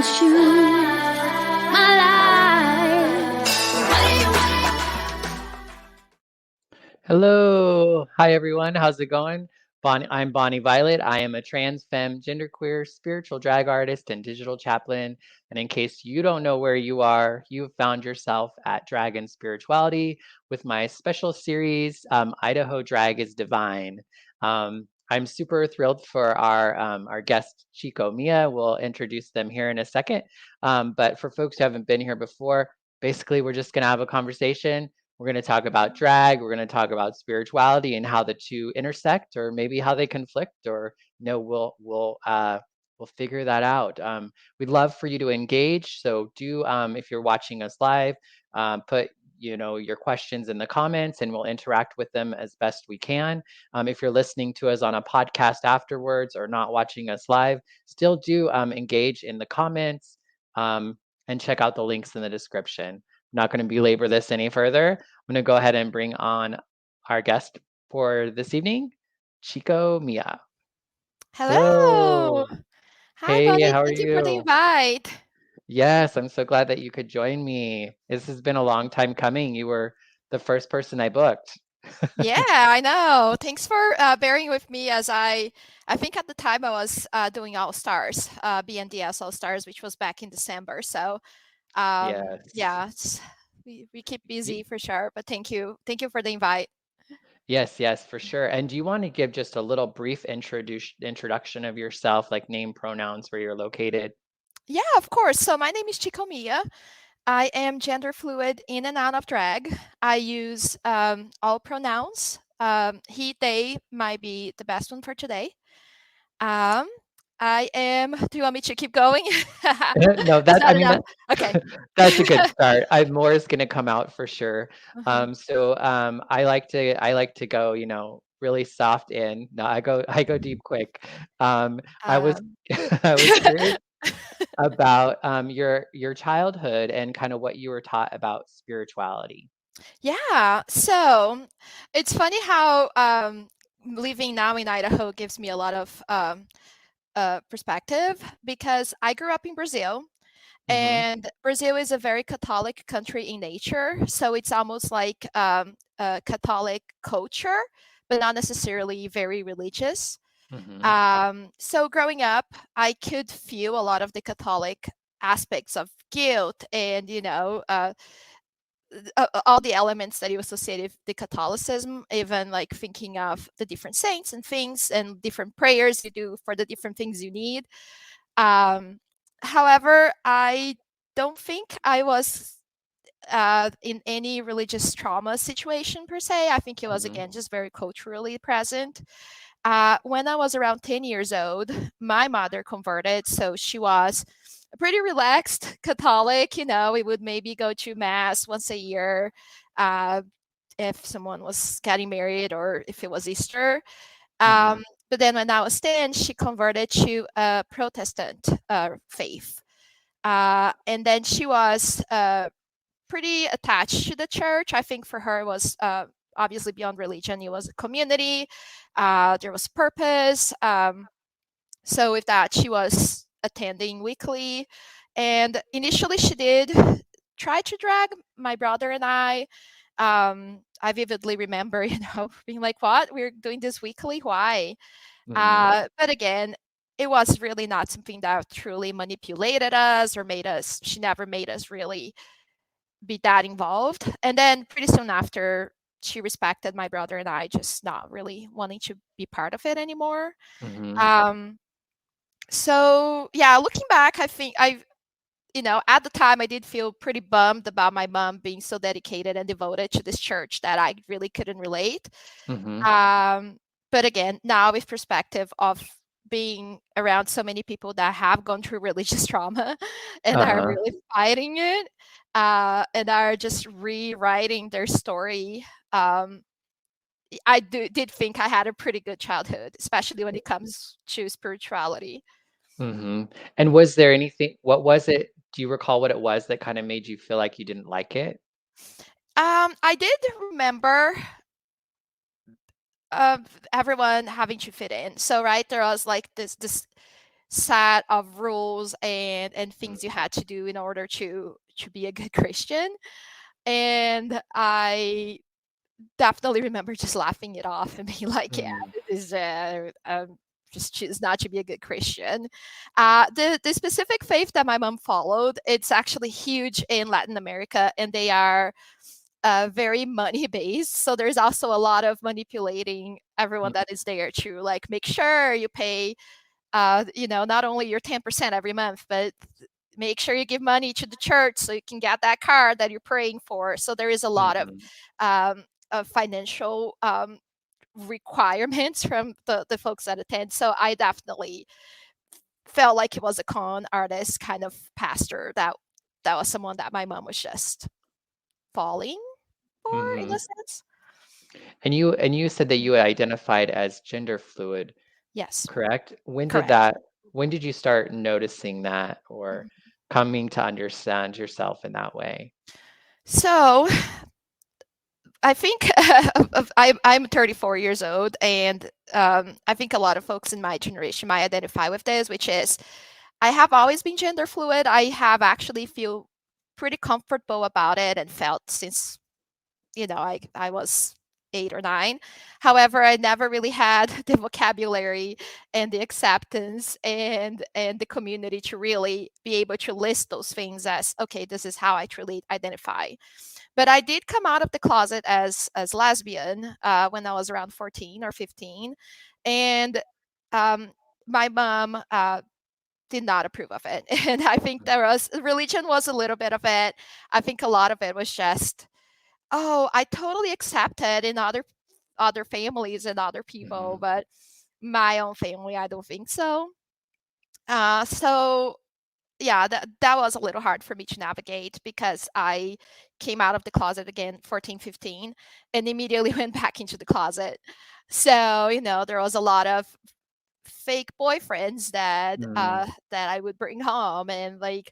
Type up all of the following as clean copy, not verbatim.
promise you my life. Hello. Hi, everyone. How's it going? I'm Bonnie Violet. I am a trans femme, genderqueer, spiritual drag artist, and digital chaplain. And in case you don't know where you are, you've found yourself at Drag and Spirituality with my special series, Idaho Drag is Divine. I'm super thrilled for our guest, Chico Mia. We'll introduce them here in a second. But for folks who haven't been here before, basically, we're just going to have a conversation. We're going to talk about drag. We're going to talk about spirituality and how the two intersect, or maybe how they conflict, or we'll figure that out. We'd love for you to engage. So do if you're watching us live, put your questions in the comments, and we'll interact with them as best we can. If you're listening to us on a podcast afterwards or not watching us live, still do engage in the comments and check out the links in the description. Not going to belabor this any further. I'm going to go ahead and bring on our guest for this evening, Chico Mia. Hello. Hi, Hey, Bonnie. how are Thank you for the you? invite. Yes, I'm so glad that you could join me. This has been a long time coming. You were the first person I booked. Yeah, I know. Thanks for bearing with me as I think at the time I was doing All Stars, BNDS All Stars, which was back in December. So Yes. yeah, we keep busy for sure. But thank you for the invite. Yes, for sure. And do you want to give just a little brief introduction of yourself, like name, pronouns, where you're located? Yeah, of course. So my name is Chico Mia. I am gender fluid in and out of drag. I use all pronouns. He, they might be the best one for today. Um, I am. Do you want me to keep going? No, Is that I that mean enough? that Okay. that's a good start. More is gonna come out for sure. Uh-huh. I like to go, really soft in. No, I go deep quick. I was Um, I was curious about your childhood and kind of what you were taught about spirituality. yeah. So it's funny how living now in Idaho gives me a lot of perspective because I grew up in Brazil. Mm-hmm. And Brazil is a very Catholic country in nature, so it's almost like a Catholic culture, but not necessarily very religious. Mm-hmm. So growing up, I could feel a lot of the Catholic aspects of guilt and all the elements that you associate with the Catholicism, even like thinking of the different saints and things and different prayers you do for the different things you need. Um, However, I don't think I was in any religious trauma situation per se. I think it was, Mm-hmm. again, just very culturally present. When I was around 10 years old, my mother converted. So she was a pretty relaxed Catholic. We would maybe go to Mass once a year uh, if someone was getting married or if it was Easter. Mm-hmm. But then when I was 10, she converted to a Protestant faith. And then she was pretty attached to the church. I think for her it was obviously beyond religion. It was a community. There was purpose. So with that, she was attending weekly. And initially she did try to drag my brother and I. I vividly remember, being like, what? We're doing this weekly? Why? Mm-hmm. But again, it was really not something that truly manipulated us or she never made us really be that involved. And then pretty soon after, she respected my brother and I, just not really wanting to be part of it anymore. Mm-hmm. So yeah, looking back, I think at the time I did feel pretty bummed about my mom being so dedicated and devoted to this church that I really couldn't relate. Mm-hmm. But again, now with perspective of being around so many people that have gone through religious trauma and are Uh-huh. really fighting it, and are just rewriting their story. I did think I had a pretty good childhood, especially when it comes to spirituality. Mm-hmm. And was there anything, what was it? Do you recall what it was that kind of made you feel like you didn't like it? I did remember everyone having to fit in. So right, there was like this set of rules and things you had to do in order to be a good Christian. And I definitely remember just laughing it off and being like, yeah, Mm, this is just choose not to be a good Christian. The specific faith that my mom followed, it's actually huge in Latin America, and they are very money based. So there's also a lot of manipulating everyone mm, that is there to like make sure you pay, not only your 10% every month, but make sure you give money to the church so you can get that car that you're praying for. So there is a lot mhm, of financial requirements from the folks that attend. So I definitely felt like it was a con artist kind of pastor that was someone that my mom was just falling for in a mhm. sense. And you said that you identified as gender fluid, Yes, correct? correct. When did you start noticing that or Mhm. coming to understand yourself in that way? So I think I'm 34 years old, and I think a lot of folks in my generation might identify with this, which is I have always been gender fluid. I have actually feel pretty comfortable about it and felt since I was 8 or 9. However, I never really had the vocabulary and the acceptance and the community to really be able to list those things as okay, this is how I truly identify. But I did come out of the closet as lesbian when I was around 14 or 15, and um, my mom did not approve of it. And I think there was religion was a little bit of it. I think a lot of it was just, oh, I totally accept it in other families and other people, Mhm, but my own family, I don't think so. So yeah, that was a little hard for me to navigate because I came out of the closet again 14, 15, and immediately went back into the closet. So, there was a lot of fake boyfriends mm, that I would bring home and like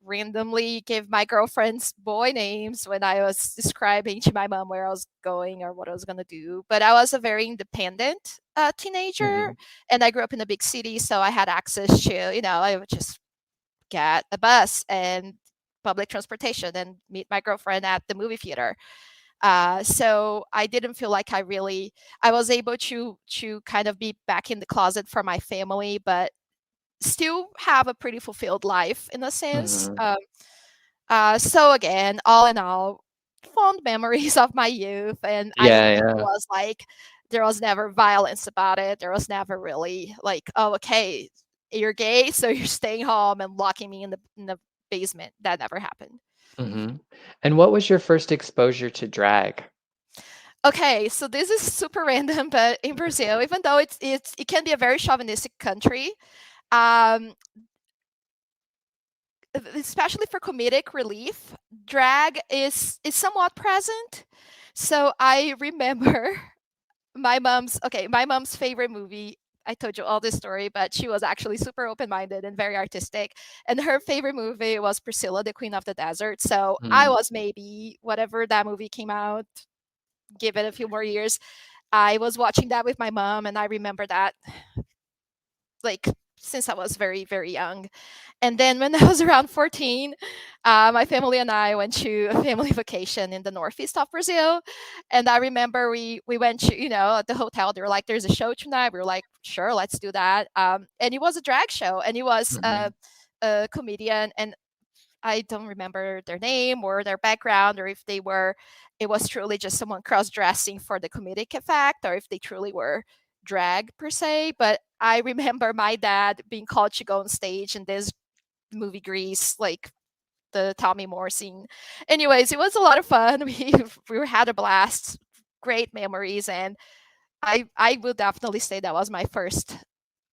randomly give my girlfriends boy names when I was describing to my mom where I was going or what I was going to do. But I was a very independent teenager, mhm, and I grew up in a big city, so I had access to, I would just get a bus and public transportation and meet my girlfriend at the movie theater. So I didn't feel like I was able to kind of be back in the closet for my family, but still have a pretty fulfilled life in a sense. mhm. So again, all in all, fond memories of my youth, and I don't Yeah, think it yeah. was like there was never violence about it. There was never really like, oh, okay, you're gay, so you're staying home and locking me in the basement. That never happened. Mhm. And what was your first exposure to drag? Okay, so this is super random, but in Brazil, even though it can be a very chauvinistic country, um, especially for comedic relief, drag is somewhat present. So I remember my mom's favorite movie. I told you all this story, but she was actually super open-minded and very artistic. And her favorite movie was Priscilla, the Queen of the Desert. So I Mm, was maybe whatever that movie came out, give it a few more years. I was watching that with my mom, and I remember that like since I was very, very young. And then when I was around 14, my family and I went to a family vacation in the northeast of Brazil. And I remember we went to, at the hotel. They were like, there's a show tonight. We were like, sure, let's do that. And it was a drag show, and it was mhm, a comedian. And I don't remember their name or their background, or if it was truly just someone cross dressing for the comedic effect, or if they truly were drag per se. But I remember my dad being called to go on stage in this movie Grease, like the Tommy Moore scene. Anyways, it was a lot of fun. We had a blast, great memories, and I will definitely say that was my first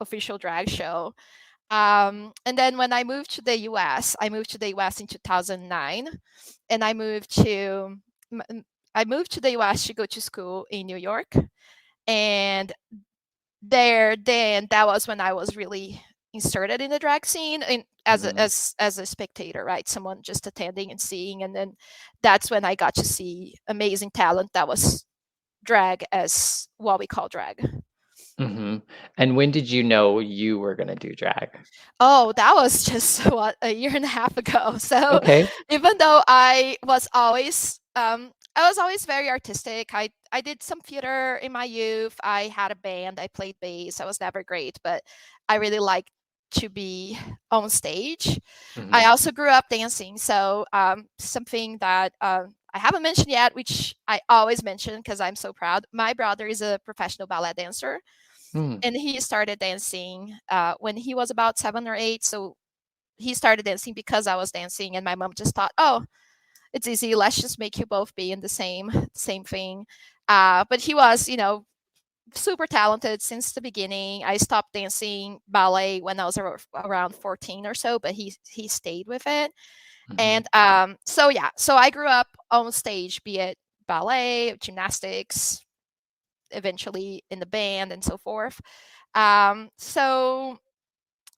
official drag show. And then when I moved to the US in 2009, and I moved to the US to go to school in New York. And then that was when I was really inserted in the drag scene and mhm, as a spectator, right? Someone just attending and seeing. And then that's when I got to see amazing talent that was drag as what we call drag. And when did you know you were gonna do drag? Oh, that was just what, a year and a half ago. So Okay. even though I was always very artistic. I did some theater in my youth. I had a band. I played bass. I was never great, but I really liked to be on stage. I Mhm. also grew up dancing. So something that I haven't mentioned yet, which I always mention because I'm so proud. My brother is a professional ballet dancer, Mm. and he started dancing when he was about 7 or 8. So he started dancing because I was dancing, and my mom just thought, "Oh, it's easy. Let's just make you both be in the same thing." But he was, super talented since the beginning. I stopped dancing ballet when I was around 14 or so, but he stayed with it. Mhm. And so yeah, so I grew up on stage, be it ballet, gymnastics, eventually in the band, and so forth. So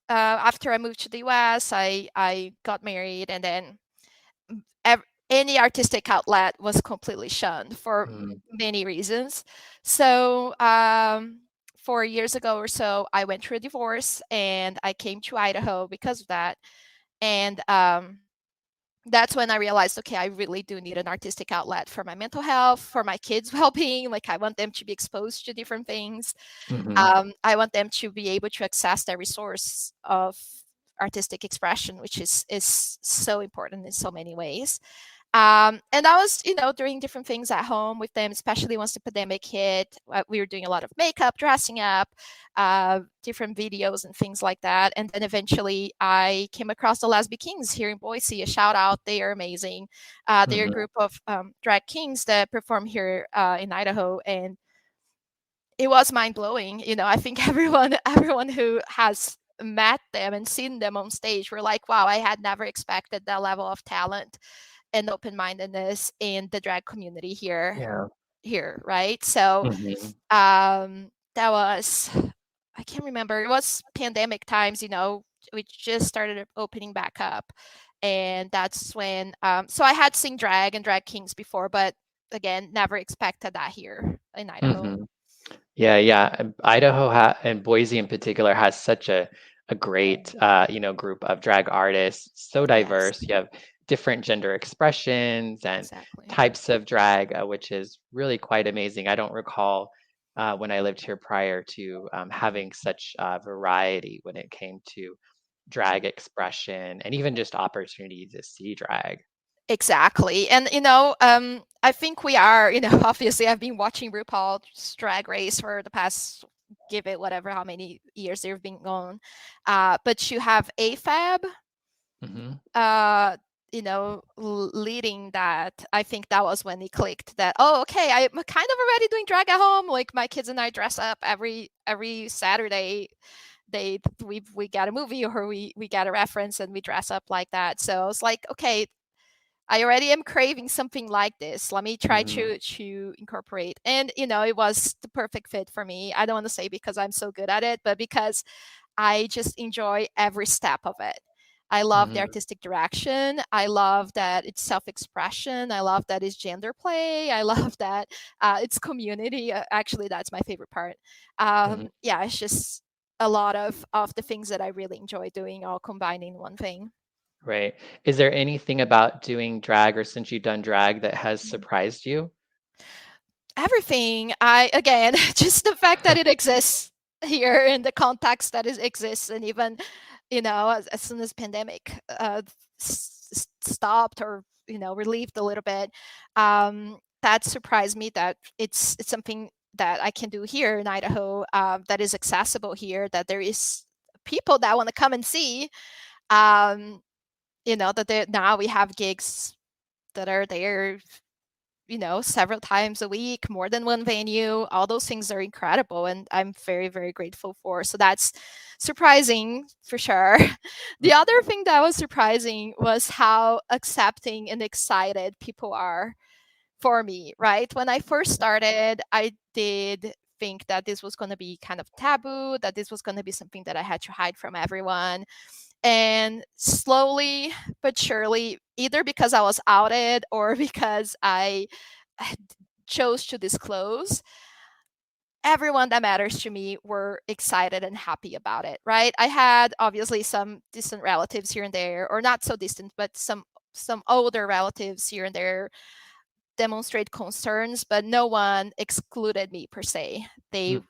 after I moved to the US, I got married, and then any artistic outlet was completely shunned for Mm. many reasons. So 4 years ago or so, I went through a divorce, and I came to Idaho because of that. And that's when I realized, okay, I really do need an artistic outlet for my mental health, for my kids' well-being. Like, I want them to be exposed to different things. Mhm. I want them to be able to access their resource of artistic expression, which is so important in so many ways. And I was, doing different things at home with them, especially once the pandemic hit. We were doing a lot of makeup, dressing up, different videos and things like that. And then eventually I came across the Lesbian Kings here in Boise. A shout out. They are amazing. They're a Mhm. group of drag kings that perform here in Idaho. And it was mind blowing. I think everyone who has met them and seen them on stage were like, wow, I had never expected that level of talent and open-mindedness in the drag community Yeah. here, right? So Mhm. that was, I can't remember, it was pandemic times. We just started opening back up, and that's when so I had seen drag and drag kings before, but again, never expected that here in Idaho. Mhm. Yeah, yeah. Idaho and Boise in particular has such a great group of drag artists, so Yes, diverse. You have different gender expressions and exactly. types of drag, which is really quite amazing. I don't recall when I lived here prior to having such variety when it came to drag expression and even just opportunity to see drag. Exactly. And I think we are, obviously I've been watching RuPaul's Drag Race for the past, give it whatever how many years they've been going. But you have AFAB, Hmm. leading that. I think that was when he clicked that, oh, okay, I'm kind of already doing drag at home. Like, my kids and I dress up every Saturday. We get a movie, or we get a reference, and we dress up like that. So I was like, okay, I already am craving something like this. Let me try Hmm. to incorporate. And it was the perfect fit for me. I don't want to say because I'm so good at it, but because I just enjoy every step of it. I love the Hmm. artistic direction. I love that it's self-expression. I love that it's gender play. I love that it's community. Actually, that's my favorite part. Hmm. Yeah, it's just a lot of the things that I really enjoy doing, all combined in one thing. Right. Is there anything about doing drag or since you've done drag that has surprised you? Everything. I again, just the fact that it exists here in the context that it exists, and even as soon as pandemic stopped, or relieved a little bit, that surprised me that it's something that I can do here in Idaho, that is accessible here, that there is people that want to come and see, um, now we have gigs that are there, several times a week, more than one venue. All those things are incredible, and I'm very, very grateful for. So that's surprising for sure. The other thing that was surprising was how accepting and excited people are for me, right? When I first started, I did think that this was going to be kind of taboo, that this was going to be something that I had to hide from everyone. And slowly but surely, either because I was outed or because I chose to disclose, everyone that matters to me were excited and happy about it, right? I had obviously some distant relatives here and there, or not so distant, but some older relatives here and there demonstrate concerns, but no one excluded me per se. They Mhm.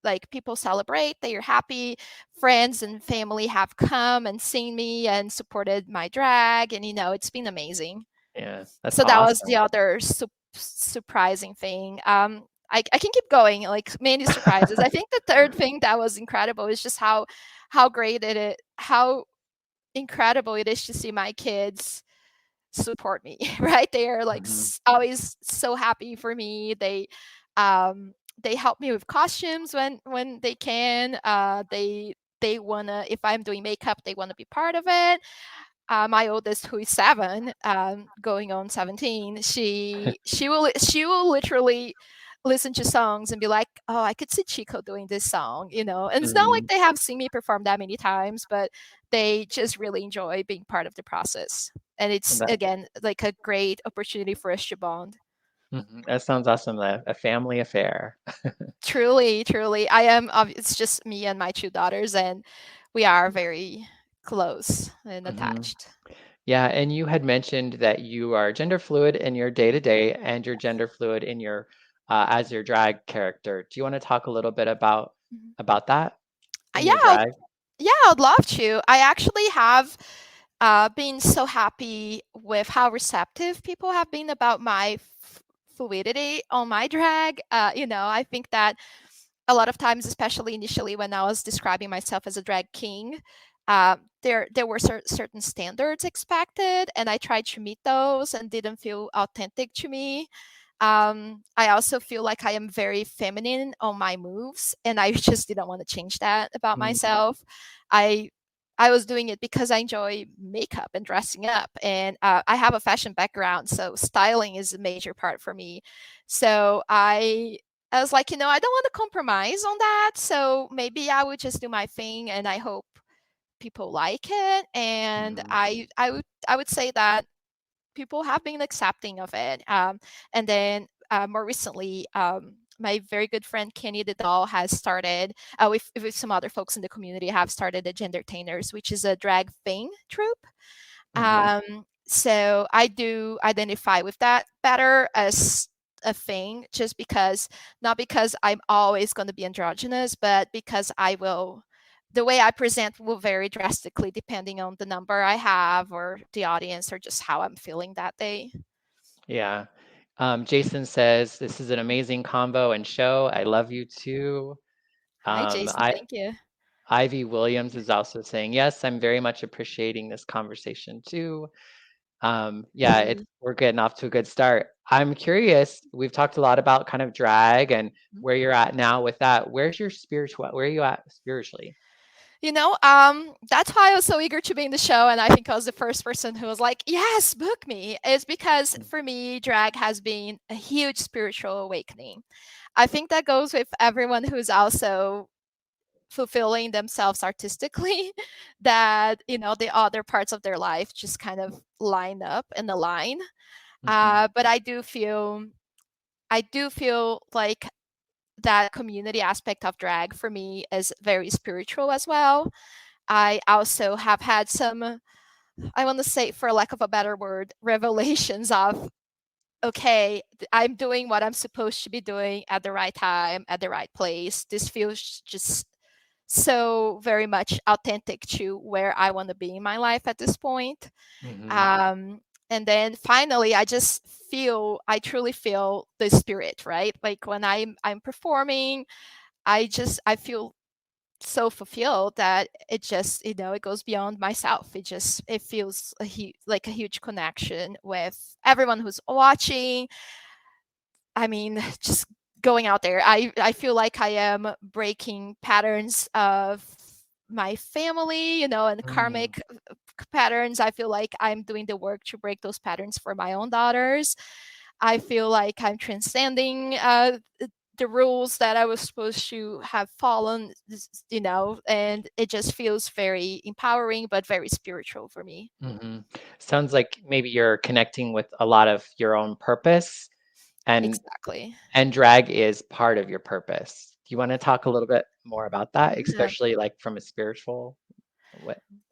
like people celebrate, they are happy. Friends and family have come and seen me and supported my drag, and it's been amazing. Yeah, that's So that was the awesome. other surprising thing. I can keep going, like many surprises. I think the third thing that was incredible is just how great how incredible it is to see my kids support me. Right, they are like Mhm. always so happy for me. They help me with costumes when they can. They wanna, if I'm doing makeup, they want to be part of it. My oldest, who is 7, going on 17, she will literally listen to songs and be like, "Oh, I could see Chico doing this song." And it's not like Mhm. they have seen me perform that many times, but they just really enjoy being part of the process. And it's That again like a great opportunity for us to bond. that sounds awesome, a family affair. Truly, truly, it's just me and my 2 daughters, and we are very close and Mhm. attached. Yeah, and you had mentioned that you are gender fluid in your day-to-day and you're gender fluid in your as your drag character. Do you wanna talk a little bit Mhm. about that in Yeah, your drag? yeah, I'd love to. I actually have been so happy with how receptive people have been about my fluidity on my drag. I think that a lot of times, especially initially when I was describing myself as a drag king, there were certain standards expected, and I tried to meet those and didn't feel authentic to me. I also feel like I am very feminine on my moves, and I just didn't want to change that about Mm, myself. I I was doing it because I enjoy makeup and dressing up, and I have a fashion background, so styling is a major part for me. So I was like, I don't want to compromise on that, so maybe I would just do my thing, and I hope people like it. And mhm, I would say that people have been accepting of it. And then more recently, my very good friend Kenny the Doll has started, with some other folks in the community, have started the Gendertainers, which is a drag thing troupe. mhm, So I do identify with that better as a thing, just because, not because I'm always going to be androgynous, but because the way I present will vary drastically depending on the number I have or the audience or just how I'm feeling that day. yeah. Jason says, "This is an amazing combo and show. I love you too." Hi, Jason. I Thank you. Ivy Williams is also saying, "Yes, I'm very much appreciating this conversation too." Yeah, we're getting off to a good start. I'm curious, we've talked a lot about kind of drag and where you're at now with that. Where are you at spiritually? That's why I was so eager to be in the show, and I think I was the first person who was like, "Yes, book me." Is because Mm, for me, drag has been a huge spiritual awakening. I think that goes with everyone who's also fulfilling themselves artistically, that the other parts of their life just kind of line up and align. mhm, But I do feel like that community aspect of drag for me is very spiritual as well. I also have had some, I want to say, for lack of a better word, revelations of, okay, I'm doing what I'm supposed to be doing at the right time, at the right place. This feels just so very much authentic to where I want to be in my life at this point. mhm, Um, and then finally, I truly feel the spirit, right? Like when I'm performing, I feel so fulfilled that it goes beyond myself. It feels like a huge connection with everyone who's watching. I mean, just going out there, I feel like I am breaking patterns of my family, and mm, karmic patterns. I feel like I'm doing the work to break those patterns for my own daughters. I feel like I'm transcending the rules that I was supposed to have fallen, and it just feels very empowering, but very spiritual for me. mhm. Sounds like maybe you're connecting with a lot of your own purpose and Exactly. drag is part of your purpose. you want to talk a little bit more about that, Yeah. especially like from a spiritual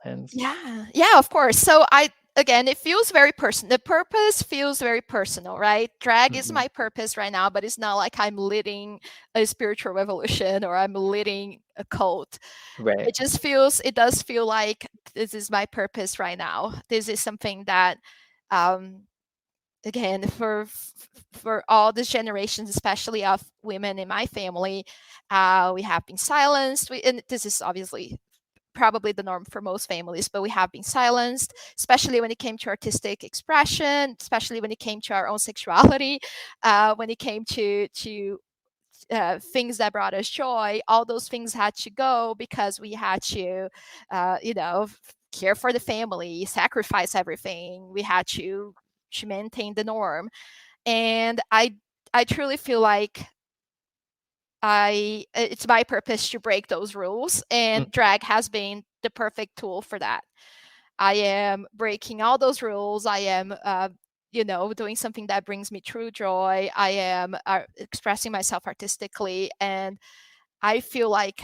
lens? Yeah, of course. So again, it feels very personal. The purpose feels very personal, right? Drag is Hmm. my purpose right now, but it's not like I'm leading a spiritual revolution or I'm leading a cult. Right. It does feel like this is my purpose right now. This is something that, um, again, for all the generations, especially of women in my family, we have been silenced. And this is obviously probably the norm for most families, but we have been silenced, especially when it came to artistic expression, especially when it came to our own sexuality, when it came to things that brought us joy. All those things had to go because we had to, care for the family, sacrifice everything. We had to maintain the norm, and I truly feel like it's my purpose to break those rules, Mm. and drag has been the perfect tool for that. I am breaking all those rules. I am doing something that brings me true joy. I am expressing myself artistically, and I feel like,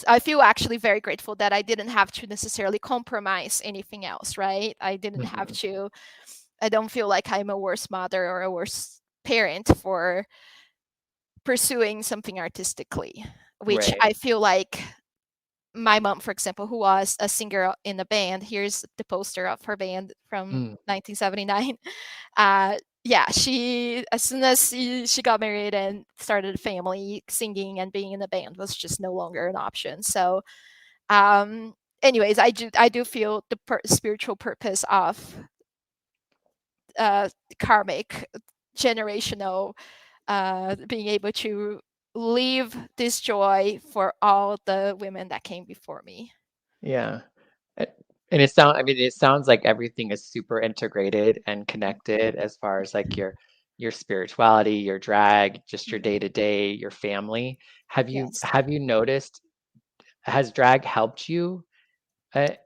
I feel actually very grateful that I didn't have to necessarily compromise anything else, right? Mhm. I don't feel like I'm a worse mother or a worse parent for pursuing something artistically, which Right. I feel like my mom, for example, who was a singer in a band, here's the poster of her band from Mm. 1979. Yeah, she, as soon as she got married and started a family, singing and being in a band was just no longer an option. So, anyways, I do feel the spiritual purpose of karmic, generational, being able to leave this joy for all the women that came before me. Yeah. A- And I mean, it sounds like everything is super integrated and connected as far as like your spirituality, your drag, just your Mhm. day to day, your family. Yes. Have you noticed, has drag helped you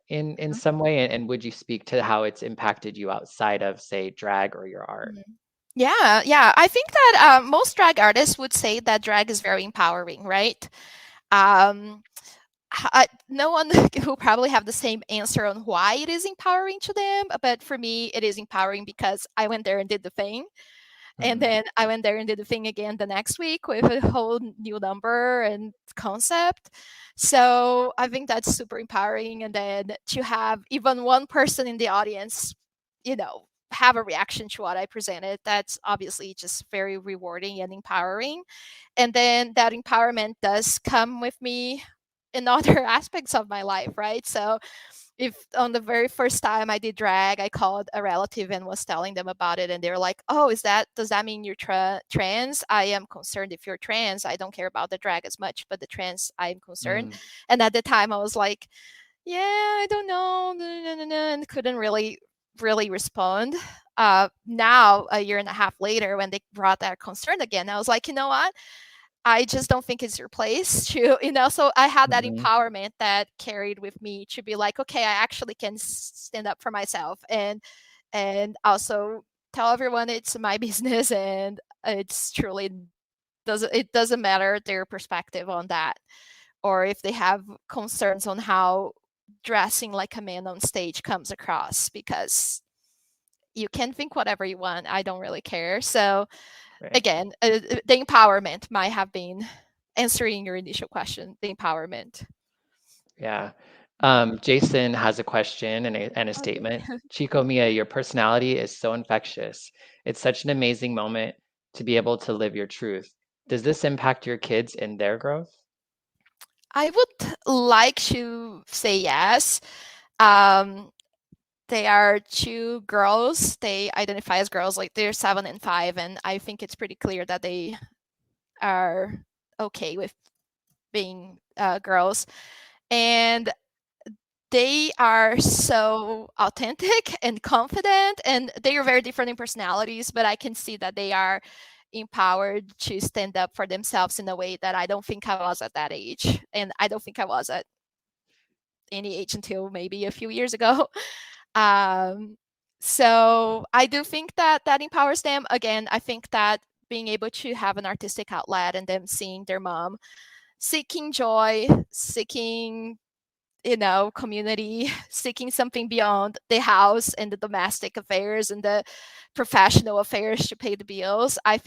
in Mhm. some way? And would you speak to how it's impacted you outside of, say, drag or your art? Mhm. Yeah, yeah. I think that most drag artists would say that drag is very empowering, right? Um, no one who probably have the same answer on why it is empowering to them, but for me, it is empowering because I went there and did the thing. And Hmm. then I went there and did the thing again the next week with a whole new number and concept. So I think that's super empowering. And then to have even one person in the audience, have a reaction to what I presented, that's obviously just very rewarding and empowering. And then that empowerment does come with me in other aspects of my life, right? So if on the very first time I did drag, I called a relative and was telling them about it, and they were like, "Oh, does that mean you're trans? I am concerned if you're trans. I don't care about the drag as much, but the trans, I'm concerned." Mm. And at the time, I was like, "Yeah, I don't know," and couldn't really respond. Now, a year and a half later, when they brought that concern again, I was like, you know what? I just don't think it's your place to, so I had that Hmm. empowerment that carried with me to be like, okay, I actually can stand up for myself and also tell everyone it's my business, and it's truly it doesn't matter their perspective on that, or if they have concerns on how dressing like a man on stage comes across, because you can think whatever you want. I don't really care. So Right. again, the empowerment might have been answering your initial question, the empowerment. Yeah. Jason has a question and a Okay. statement. Chico Mia, your personality is so infectious. It's such an amazing moment to be able to live your truth. Does this impact your kids in their growth? I would like to say yes. Um, they are two girls. They identify as girls, like they're 7 and 5, and I think it's pretty clear that they are okay with being girls. And they are so authentic and confident, and they are very different in personalities, but I can see that they are empowered to stand up for themselves in a way that I don't think I was at that age, and I don't think I was at any age until maybe a few years ago. um, so I do think that that empowers them. Again, I think that being able to have an artistic outlet and them seeing their mom seeking joy, seeking, community, seeking something beyond the house and the domestic affairs and the professional affairs to pay the bills. I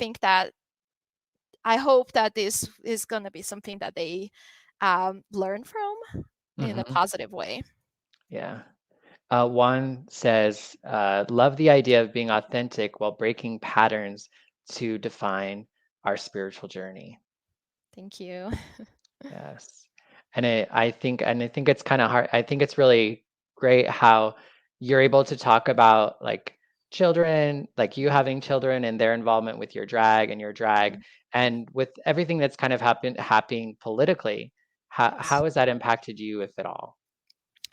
hope that this is going to be something that they learn from in a Mm-hmm. positive way. Yeah. Juan says, love the idea of being authentic while breaking patterns to define our spiritual journey. Thank you. Yes. I think it's kind of hard. I think it's really great how you're able to talk about like children, like you having children and their involvement with your drag and your drag, Mhm. and with everything that's kind of happening politically. Yes. How has that impacted you, if at all?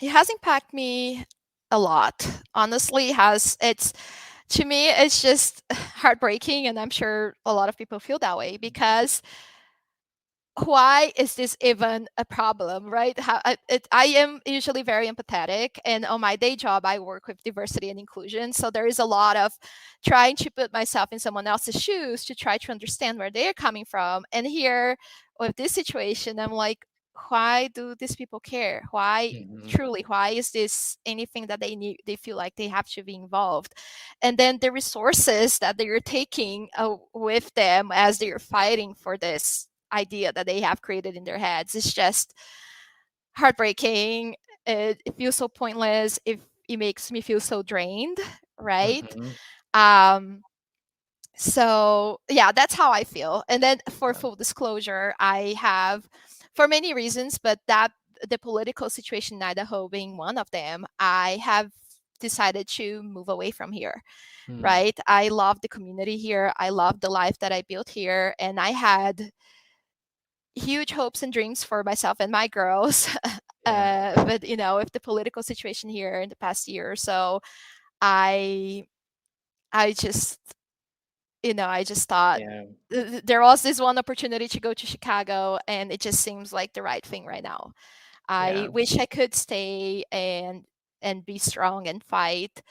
It has impacted me a lot. Honestly, it's to me it's just heartbreaking, and I'm sure a lot of people feel that way because why is this even a problem, right? I am usually very empathetic, and on my day job I work with diversity and inclusion, so there is a lot of trying to put myself in someone else's shoes to try to understand where they're coming from. And here with this situation, I'm like, why do these people care? Why, Hmm. truly, why is this anything that they need, they feel like they have to be involved? And then the resources that they're taking with them as they're fighting for this idea that they have created in their heads. It's just heartbreaking. It feels so pointless. It makes me feel so drained, right? Hmm. Um, so yeah, that's how I feel. And then for Yeah. full disclosure, I have, for many reasons, but that the political situation in Idaho being one of them, I have decided to move away from here. Mm. Right? I love the community here. I love the life that I built here, and I had huge hopes and dreams for myself and my girls. Yeah. But with the political situation here in the past year or so, I I just I just thought Yeah. there was this one opportunity to go to Chicago, and it just seems like the right thing right now. I Yeah. wish I could stay and be strong and fight,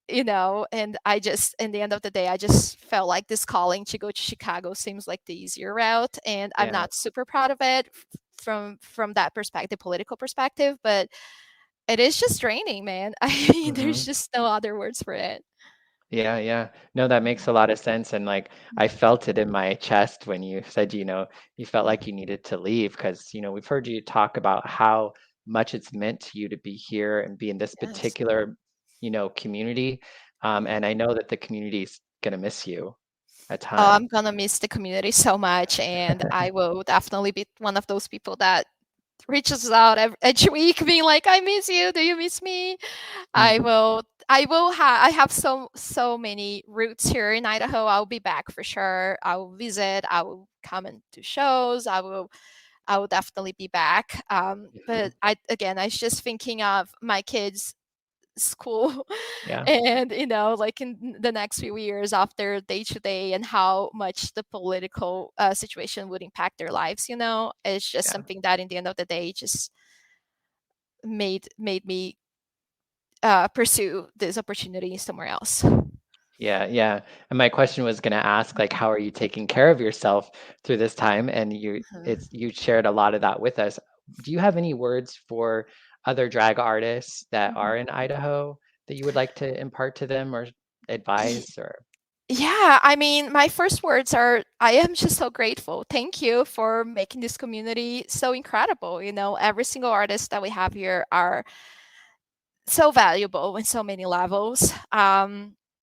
and I just, in the end of the day, I just felt like this calling to go to Chicago seems like the easier route, and I'm Yeah. not super proud of it from that perspective, political perspective, but it is just draining, man. I mean, there's Hmm. just no other words for it. Yeah, yeah. No, that makes a lot of sense. And like I felt it in my chest when you said, you felt like you needed to leave because, we've heard you talk about how much it's meant to you to be here and be in this Yes. particular, community. And I know that the community's gonna miss you a Oh, ton. I'm gonna miss the community so much, and I will definitely be one of those people that reaches out each week, being like, "I miss you. Do you miss me?" I Mhm. will. I have so many roots here in Idaho. I'll be back for sure. I will visit. I will come into shows. I will definitely be back. But Mhm. I was just thinking of my kids' school Yeah, and like in the next few years after day to day and how much the political situation would impact their lives. It's just yeah. something that in the end of the day just made me pursue this opportunity somewhere else. Yeah, yeah. And my question was going to ask, like, how are you taking care of yourself through this time? And you shared a lot of that with us. Do you have any words for other drag artists that Mhm. are in Idaho that you would like to impart to them or Y- advice or? Yeah, I mean, my first words are I am just so grateful. Thank you for making this community so incredible. Every single artist that we have here are so valuable in so many levels.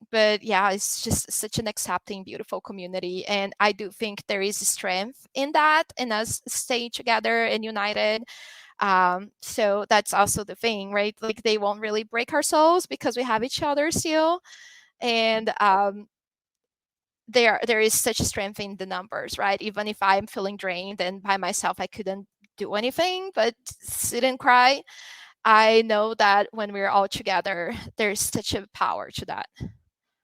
But yeah, it's just such an accepting, beautiful community. And I do think there is strength in that, in us staying together and united. So that's also the thing, right? Like they won't really break our souls because we have each other still. And there is such strength in the numbers, right? Even if I'm feeling drained and by myself I couldn't do anything but sit and cry, I know that when we're all together, there's such a power to that.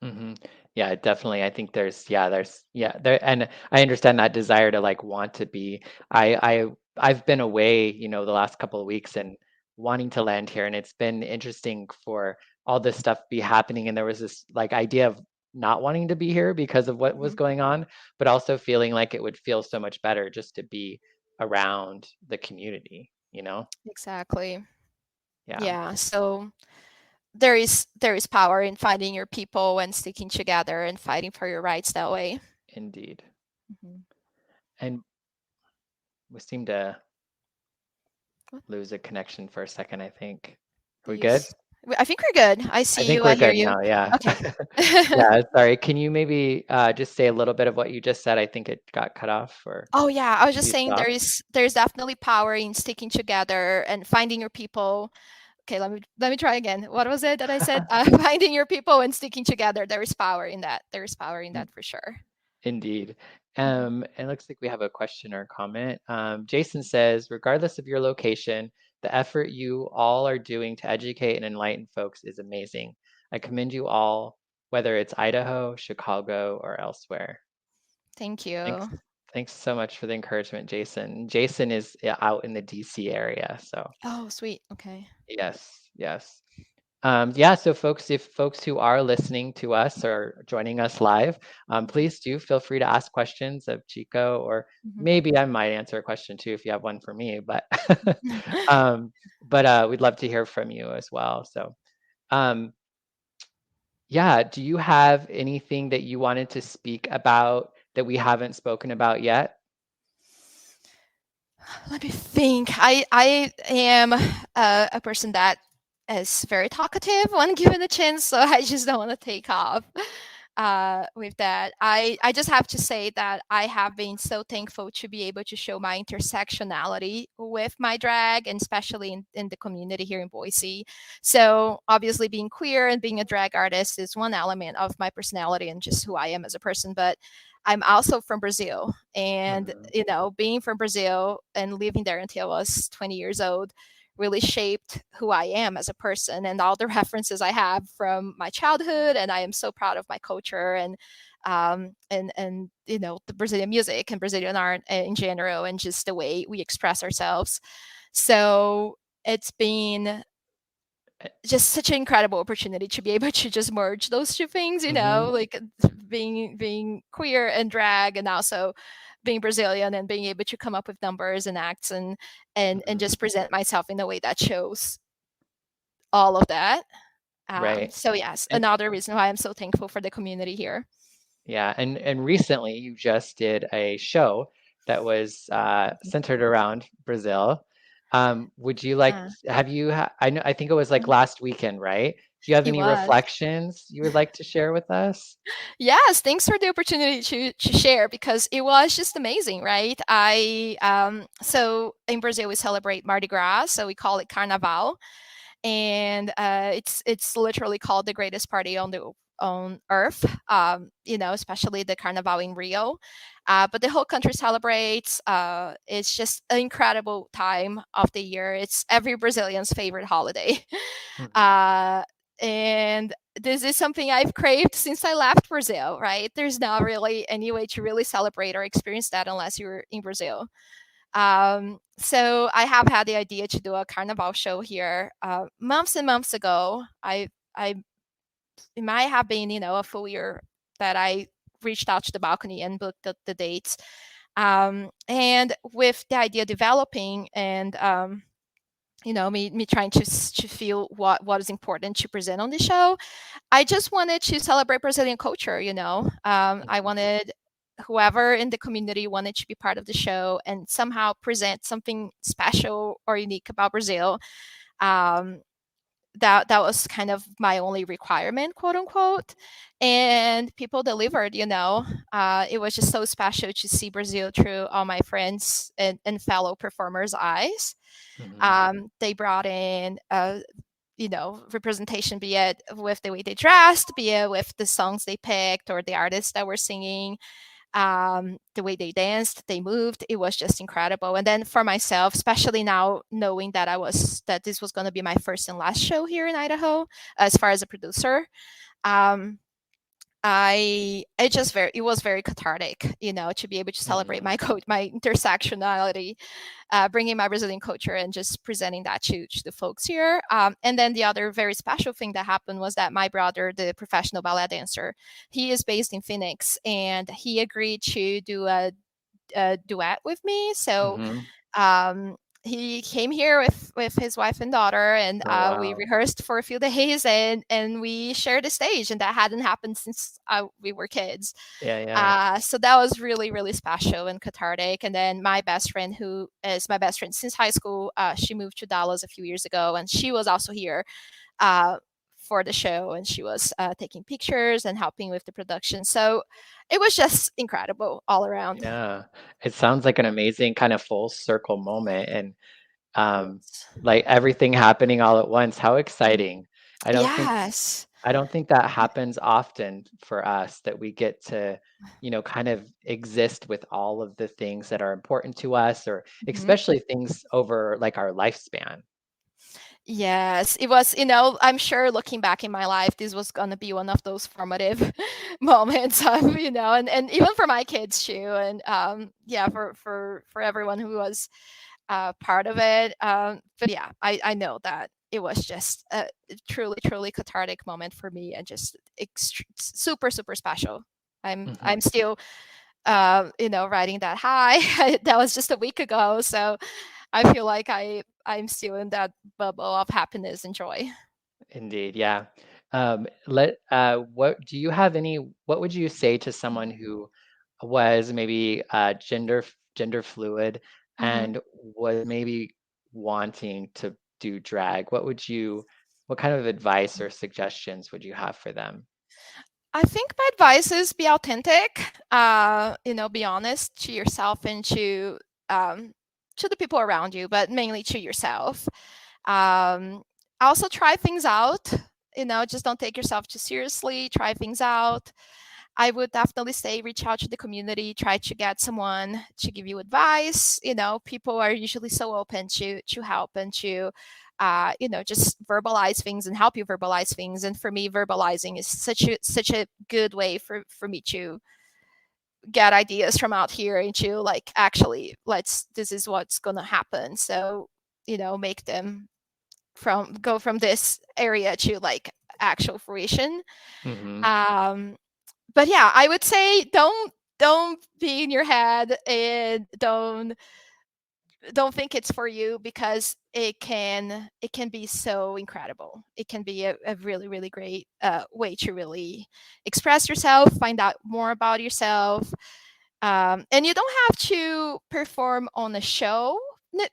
Hmm. Yeah, definitely. I think yeah, there, and I understand that desire to like want to be. I've been away, the last couple of weeks and wanting to land here, and it's been interesting for all this stuff be happening. And there was this like idea of not wanting to be here because of what was going on, but also feeling like it would feel so much better just to be around the community, you know? Exactly. Yeah, Yeah. So there is power in finding your people and sticking together and fighting for your rights that way. indeed. Mhm. And we seem to lose a connection for a second, I think. Are we good? I think we're good. I I see think you. I we're hear good you. now, yeah. Okay. Yeah, sorry. Can you maybe just say a little bit of what you just said? I think it got cut off, or Oh yeah, I was just you saying stopped. there's definitely power in sticking together and finding your people. Okay, let me try again. What was it that I said? Finding your people and sticking together. There is power in that. There is power in that for sure. Indeed. Mhm. It looks like we have a question or comment. Jason says, regardless of your location, the effort you all are doing to educate and enlighten folks is amazing. I commend you all, whether it's Idaho, Chicago, or elsewhere. Thank Thanks. you. Thanks so much for the encouragement, Jason. Jason is out in the DC area, so Oh, sweet. Okay. yes, yes. Yeah, so folks, if folks who are listening to us or joining us live, please do feel free to ask questions of Chico, or Mhm. maybe I might answer a question too if you have one for me, but we'd love to hear from you as well. So um, yeah, do you have anything that you wanted to speak about that we haven't spoken about yet? Let me think. I am a person that is very talkative when given a chance, so I just don't want to take off with that. I just have to say that I have been so thankful to be able to show my intersectionality with my drag, and especially in the community here in Boise. So obviously being queer and being a drag artist is one element of my personality and just who I am as a person, but I'm also from Brazil. And, Mhm. being from Brazil and living there until I was 20 years old really shaped who I am as a person and all the references I have from my childhood. And I am so proud of my culture and the Brazilian music and Brazilian art in general, and just the way we express ourselves. So it's been just such an incredible opportunity to be able to just merge those two things, Mhm. like being queer and drag, and also being Brazilian, and being able to come up with numbers and acts and Mhm. just present myself in a way that shows all of that. Right. So yes, And another reason why I'm so thankful for the community here. yeah, and recently you just did a show that was centered around Brazil. Would you like? Yeah, Have you? I know. I think it was like last weekend, right? Do you have it any was. reflections you would like to share with us? Yes, thanks for the opportunity to share, because it was just amazing, right? I So in Brazil we celebrate Mardi Gras, so we call it Carnaval, and it's literally called the greatest party on earth. Especially the Carnaval in Rio, but the whole country celebrates. It's just an incredible time of the year. It's every Brazilian's favorite holiday. Mhm. uh, and this is something I've craved since I left Brazil, right? There's not really any way to really celebrate or experience that unless you're in Brazil. So I have had the idea to do a carnival show here months and months ago. I It might have been, a full year that I reached out to the balcony and booked the dates. And with the idea developing, and me trying to feel what is important to present on the show, I just wanted to celebrate Brazilian culture. I Mhm. wanted whoever in the community wanted to be part of the show and somehow present something special or unique about Brazil. Um, that was kind of my only requirement, quote unquote, and people delivered. It was just so special to see Brazil through all my friends and fellow performers' eyes. Mhm. They brought in representation, be it with the way they dressed, be it with the songs they picked or the artists that were singing, the way they danced, they moved. It was just incredible. And then for myself, especially now knowing that this was going to be my first and last show here in Idaho, as far as a producer, um, it was very cathartic, to be able to celebrate my intersectionality, bringing my Brazilian culture and just presenting that to the folks here. And then the other very special thing that happened was that my brother, the professional ballet dancer, he is based in Phoenix, and he agreed to do a duet with me. So he came here with his wife and daughter, and Oh, we wow. rehearsed for a few days, and we shared a stage, and that hadn't happened since we were kids. Yeah. So that was really, really special and cathartic. And then my best friend, who is my best friend since high school, she moved to Dallas a few years ago, and she was also here for the show, and she was taking pictures and helping with the production. So it was just incredible all around. Yeah. It sounds like an amazing kind of full circle moment, and Yes. like everything happening all at once. How exciting. I don't think Yes. I don't think that happens often for us, that we get to, kind of exist with all of the things that are important to us, or Mhm. especially things over like our lifespan. Yes, it was, I'm sure looking back in my life, this was gonna be one of those formative moments of, and even for my kids too. And yeah, for everyone who was part of it. But yeah, I know that it was just a truly, truly cathartic moment for me, and just super, super special. I'm Mhm. still riding that high. That was just a week ago, so I feel like I'm still in that bubble of happiness and joy. Indeed, yeah. What would you say to someone who was maybe gender fluid Mhm. and was maybe wanting to do drag? What kind of advice or suggestions would you have for them? I think my advice is be authentic. Be honest to yourself and um, to the people around you, but mainly to yourself. Um, Also try things out. Just don't take yourself too seriously. Try things out. I would definitely say reach out to the community, try to get someone to give you advice. People are usually so open to help and to just verbalize things and help you verbalize things. And for me, verbalizing is such a good way for me to get ideas from out here into, like, actually, this is what's gonna happen. So, make them from this area to, like, actual fruition. Mhm. um but yeah, I would say don't be in your head, and don't think it's for you, because it can be so incredible. It can be a really, really great way to really express yourself, find out more about yourself. And you don't have to perform on a show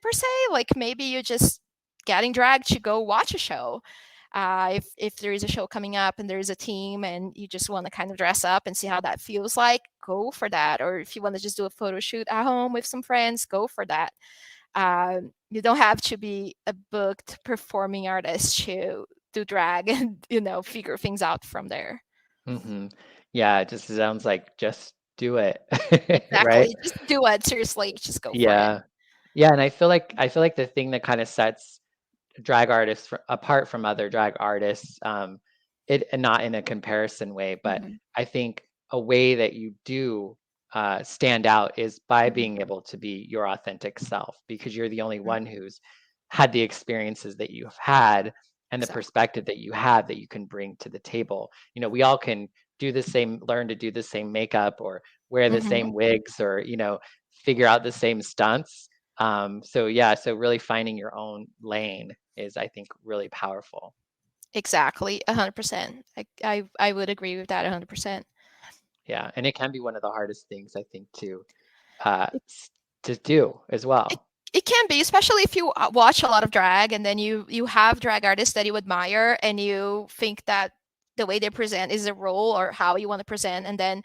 per se. Like, maybe you're just getting dragged to go watch a show. If there is a show coming up and there is a team and you just want to kind of dress up and see how that feels like, go for that. Or if you want to just do a photo shoot at home with some friends, go for that. You don't have to be a booked performing artist to do drag and figure things out from there. Mhm. Yeah, it just sounds like just do it, right? Exactly. Just do it. Seriously, just go for it. Yeah. Yeah, and I feel like the thing that kind of sets drag artists apart from other drag artists, it and not in a comparison way, but Mhm, I think a way that you do stand out is by mhm, being able to be your authentic self, because you're the only mhm. one who's had the experiences that you've had and the Exactly. perspective that you have that you can bring to the table. We all can learn to do the same makeup, or wear the Mhm. same wigs, or figure out the same stunts. So yeah, so really finding your own lane is, I think, really powerful. Exactly. 100%. I would agree with that 100%. Yeah, and it can be one of the hardest things, I think, uh, It, s- to do as it well. it can be, especially if you watch a lot of drag, and then you have drag artists that you admire, and you think that the way they present is a role or how you want to present. And then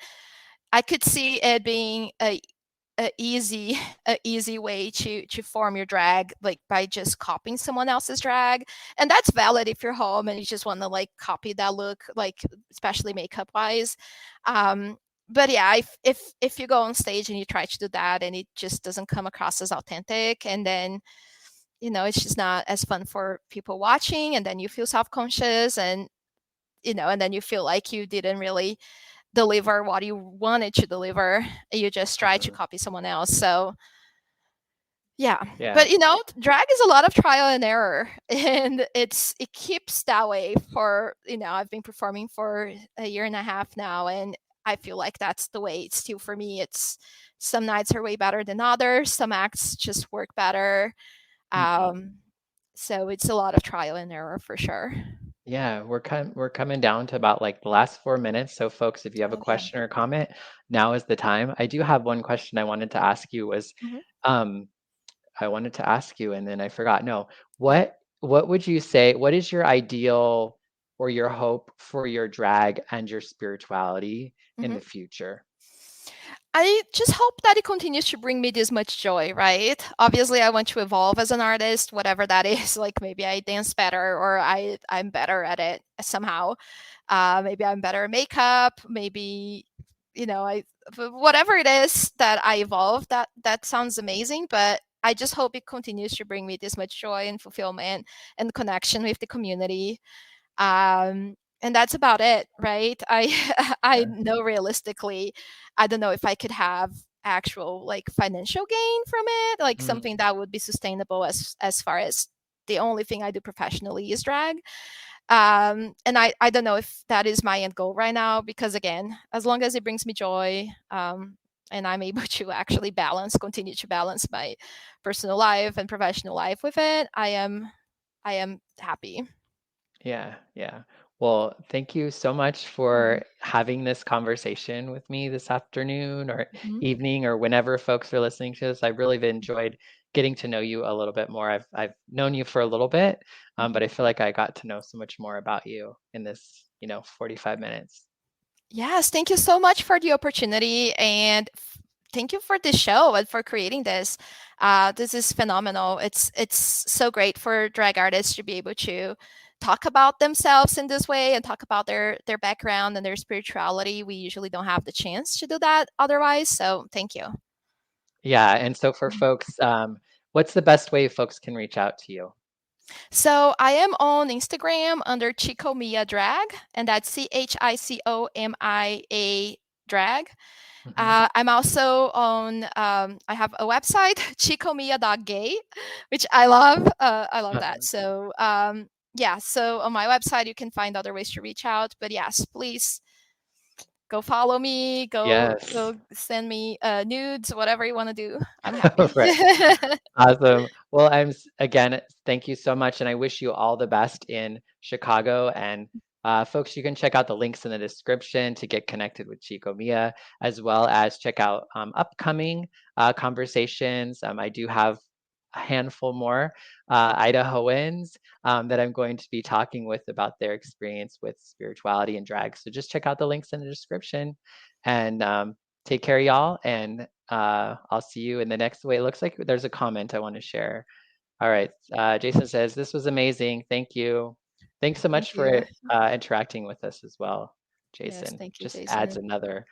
I could see it being a easy a easy way to form your drag, like by just copying someone else's drag. And that's valid if you're home and you just want to, like, copy that look, like, especially makeup wise. But yeah, if you go on stage and you try to do that and it just doesn't come across as authentic, and then it's just not as fun for people watching, and then you feel self-conscious, and and then you feel like you didn't really deliver what you wanted to deliver. You just try to copy someone else. So yeah. But drag is a lot of trial and error, and it keeps that way for, I've been performing for a year and a half now, and I feel like that's the way it's still for me. It's some nights are way better than others. Some acts just work better. So it's a lot of trial and error for sure. Yeah, we're coming down to about like the last 4 minutes. So folks, if you have a question or a comment, now is the time. I do have one question I wanted to ask you was, I wanted to ask you and then I forgot. No, what would you say, what is your ideal or your hope for your drag and your spirituality in the future? I just hope that it continues to bring me this much joy, right? Obviously, I want to evolve as an artist, whatever that is. Like maybe I dance better, or I'm better at it somehow. Maybe I'm better at makeup. Maybe, whatever it is that I evolve, that sounds amazing. But I just hope it continues to bring me this much joy and fulfillment and connection with the community. And that's about it, right? I know realistically, I don't know if I could have actual like financial gain from it, like something that would be sustainable as far as the only thing I do professionally is drag. And I don't know if that is my end goal right now, because again, as long as it brings me joy, and I'm able to actually continue to balance my personal life and professional life with it, I am happy. Yeah. Well, thank you so much for having this conversation with me this afternoon or evening or whenever folks are listening to this. I really enjoyed getting to know you a little bit more. I've known you for a little bit, but I feel like I got to know so much more about you in this, 45 minutes. Yes, thank you so much for the opportunity, and thank you for this show and for creating this. This is phenomenal. It's so great for drag artists to be able to talk about themselves in this way and talk about their background and their spirituality. We usually don't have the chance to do that otherwise. So thank you. Yeah. And so for folks, what's the best way folks can reach out to you? So I am on Instagram under Chico Mia Drag, and that's CHICOMIA Drag. I'm also on, I have a website, chicomia.gay, which I love. I love that. So so on my website, you can find other ways to reach out. But yes, please go follow me, go send me nudes, whatever you want to do. I'm happy. Awesome. Well, again, thank you so much. And I wish you all the best in Chicago. And folks, you can check out the links in the description to get connected with Chico Mia, as well as check out upcoming conversations. I do have a handful more Idahoans that I'm going to be talking with about their experience with spirituality and drag. So just check out the links in the description and take care, y'all. And I'll see you in the next way. It looks like there's a comment I want to share. All right. Jason says, this was amazing. Thank you. Thanks so much for interacting with us as well, Jason. Yes, thank you, just Jason. adds another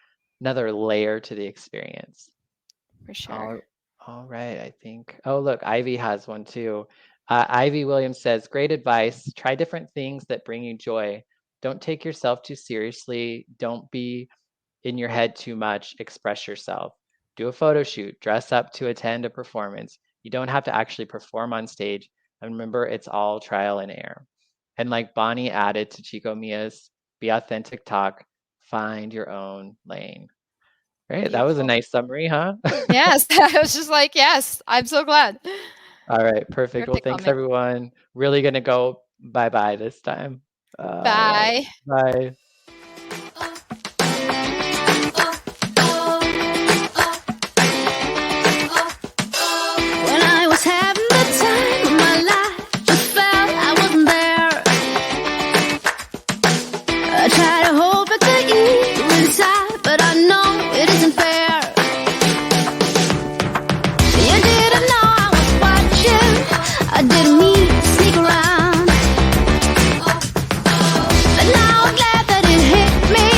layer to the experience. For sure. All right, I think. Oh, look, Ivy has one too. Ivy Williams says, great advice. Try different things that bring you joy. Don't take yourself too seriously. Don't be in your head too much. Express yourself. Do a photo shoot. Dress up to attend a performance. You don't have to actually perform on stage. And remember, it's all trial and error. And like Bonnie added to Chico Mia's, be authentic talk. Find your own lane. Right, that was a nice summary, huh? Yes, I was just like, yes, I'm so glad. All right, perfect. Well, thanks everyone. Really gonna go bye-bye this time. Bye. Bye. When I was having the time of my life, just felt I wasn't there. I try to hold back the evil inside, but I know it isn't fair. You didn't know I was watching. I didn't mean to sneak around. But now I'm glad that it hit me,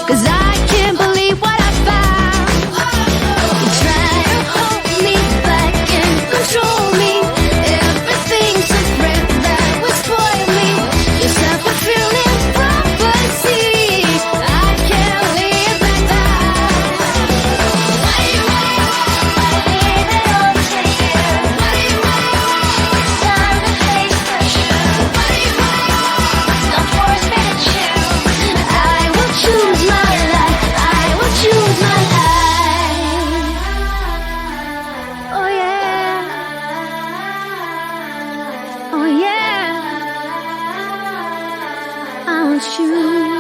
'cause I can't believe what I found. You try to hold me back and control me. Everything's a threat that will spoil me. Your self-fulfilling prophecy. I can't want you.